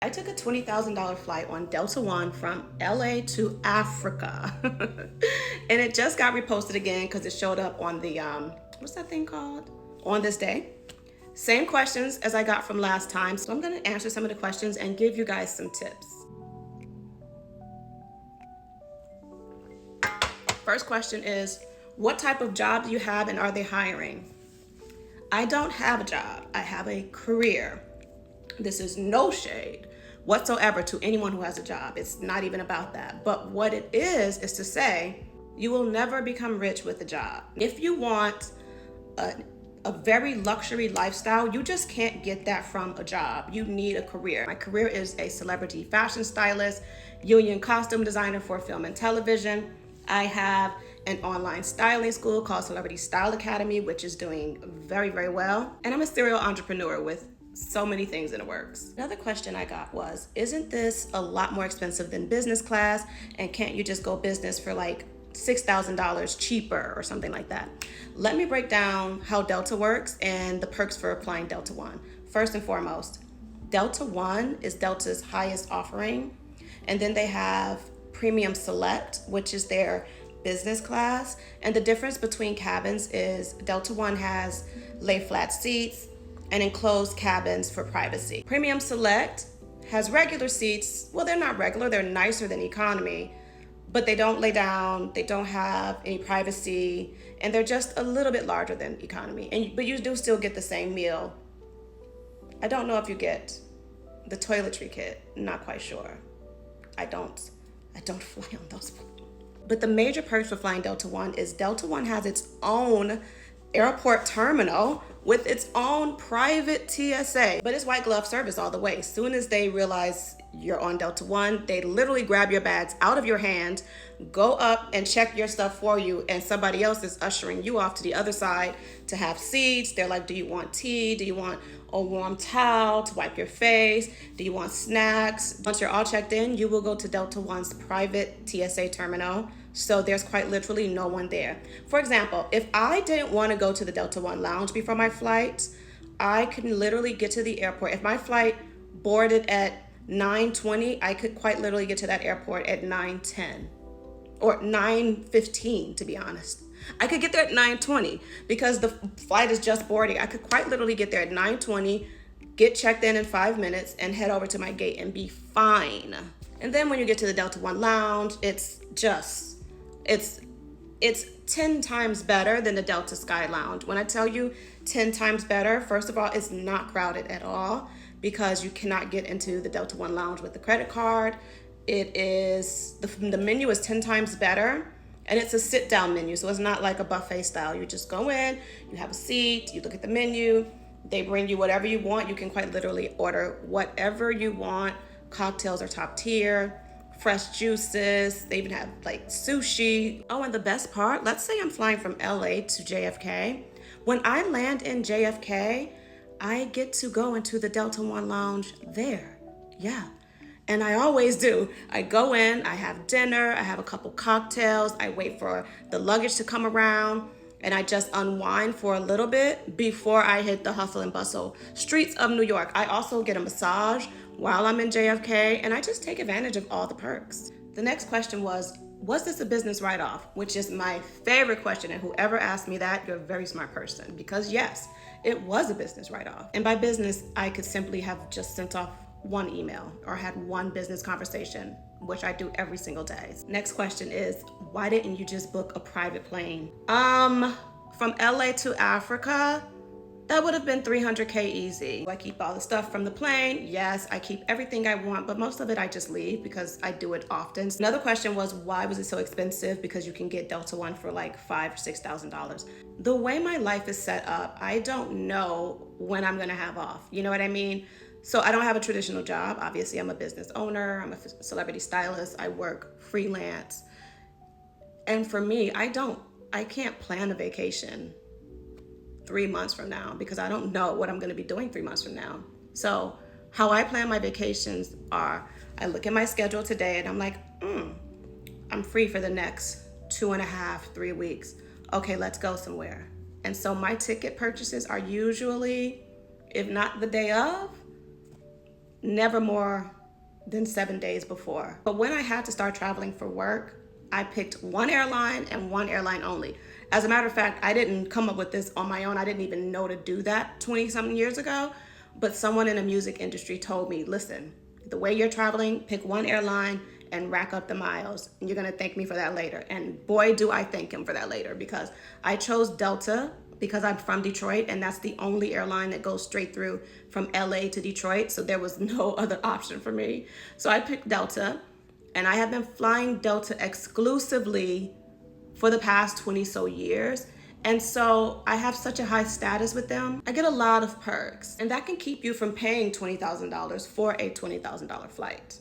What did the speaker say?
I took a $20,000 flight on Delta One from LA to Africa. And it just got reposted again because it showed up on the, what's that thing called? On this day. Same questions as I got from last time. So I'm going to answer some of the questions and give you guys some tips. First question is, what type of job do you have and are they hiring? I don't have a job. I have a career. This is no shade whatsoever to anyone who has a job. It's not even about that. But what it is to say you will never become rich with a job. If you want a very luxury lifestyle, you just can't get that from a job. You need a career. My career is a celebrity fashion stylist, union costume designer for film and television. I have an online styling school called Celebrity Style Academy, which is doing very, very well. And I'm a serial entrepreneur with so many things in the works. Another question I got was, isn't this a lot more expensive than business class? And can't you just go business for like $6,000 cheaper or something like that? Let me break down how Delta works and the perks for applying Delta One. First and foremost, Delta One is Delta's highest offering. And then they have Premium Select, which is their business class. And the difference between cabins is Delta One has lay flat seats and enclosed cabins for privacy. Premium Select has regular seats. Well, they're not regular, they're nicer than economy, but they don't lay down, they don't have any privacy, and they're just a little bit larger than economy. But you do still get the same meal. I don't know if you get the toiletry kit, not quite sure. I don't fly on those. But the major perks for flying Delta One is Delta One has its own airport terminal with its own private TSA. But it's white glove service all the way. As soon as they realize you're on Delta One, they literally grab your bags out of your hand, go up and check your stuff for you, and somebody else is ushering you off to the other side to have seats. They're like, do you want tea? Do you want a warm towel to wipe your face? Do you want snacks? Once you're all checked in, you will go to Delta One's private TSA terminal. So there's quite literally no one there. For example, if I didn't want to go to the Delta One lounge before my flight, I can literally get to the airport. If my flight boarded at 9:20, I could quite literally get to that airport at 9:10 or 9:15, to be honest. I could get there at 9:20 because the flight is just boarding. I could quite literally get there at 9:20, get checked in 5 minutes, and head over to my gate and be fine. And then when you get to the Delta One lounge, it's 10 times better than the Delta Sky Lounge. When I tell you 10 times better, first of all, it's not crowded at all because you cannot get into the Delta One lounge with the credit card. It is, the menu is 10 times better, and it's a sit down menu. So it's not like a buffet style. You just go in, you have a seat, you look at the menu, they bring you whatever you want. You can quite literally order whatever you want. Cocktails are top tier, fresh juices. They even have like sushi. Oh, and the best part, let's say I'm flying from LA to JFK. When I land in JFK, I get to go into the Delta One lounge there. Yeah. And I always do. I go in, I have dinner, I have a couple cocktails, I wait for the luggage to come around, and I just unwind for a little bit before I hit the hustle and bustle streets of New York. I also get a massage while I'm in JFK, and I just take advantage of all the perks. The next question was this a business write-off? Which is my favorite question, and whoever asked me that, you're a very smart person, because yes, it was a business write-off. And by business, I could simply have just sent off one email or had one business conversation, which I do every single day. Next question is, why didn't you just book a private plane? From LA to Africa, that would have been $300K easy. I keep all the stuff from the plane. Yes, I keep everything I want, but most of it I just leave because I do it often. Another question was, why was it so expensive? Because you can get Delta One for like $5,000 or $6,000. The way my life is set up, I don't know when I'm gonna have off. You know what I mean? So I don't have a traditional job. Obviously, I'm a business owner. I'm a celebrity stylist. I work freelance. And for me, I can't plan a vacation 3 months from now because I don't know what I'm going to be doing 3 months from now. So how I plan my vacations are, I look at my schedule today and I'm like, I'm free for the next 2.5, 3 weeks. Okay, let's go somewhere. And so my ticket purchases are usually, if not the day of, never more than 7 days before. But when I had to start traveling for work, I picked one airline and one airline only. As a matter of fact, I didn't come up with this on my own. I didn't even know to do that 20 something years ago. But someone in the music industry told me, listen, the way you're traveling, pick one airline and rack up the miles. And you're gonna thank me for that later. And boy, do I thank him for that later, because I chose Delta because I'm from Detroit, and that's the only airline that goes straight through from LA to Detroit. So there was no other option for me. So I picked Delta, and I have been flying Delta exclusively for the past 20 so years. And so I have such a high status with them. I get a lot of perks, and that can keep you from paying $20,000 for a $20,000 flight.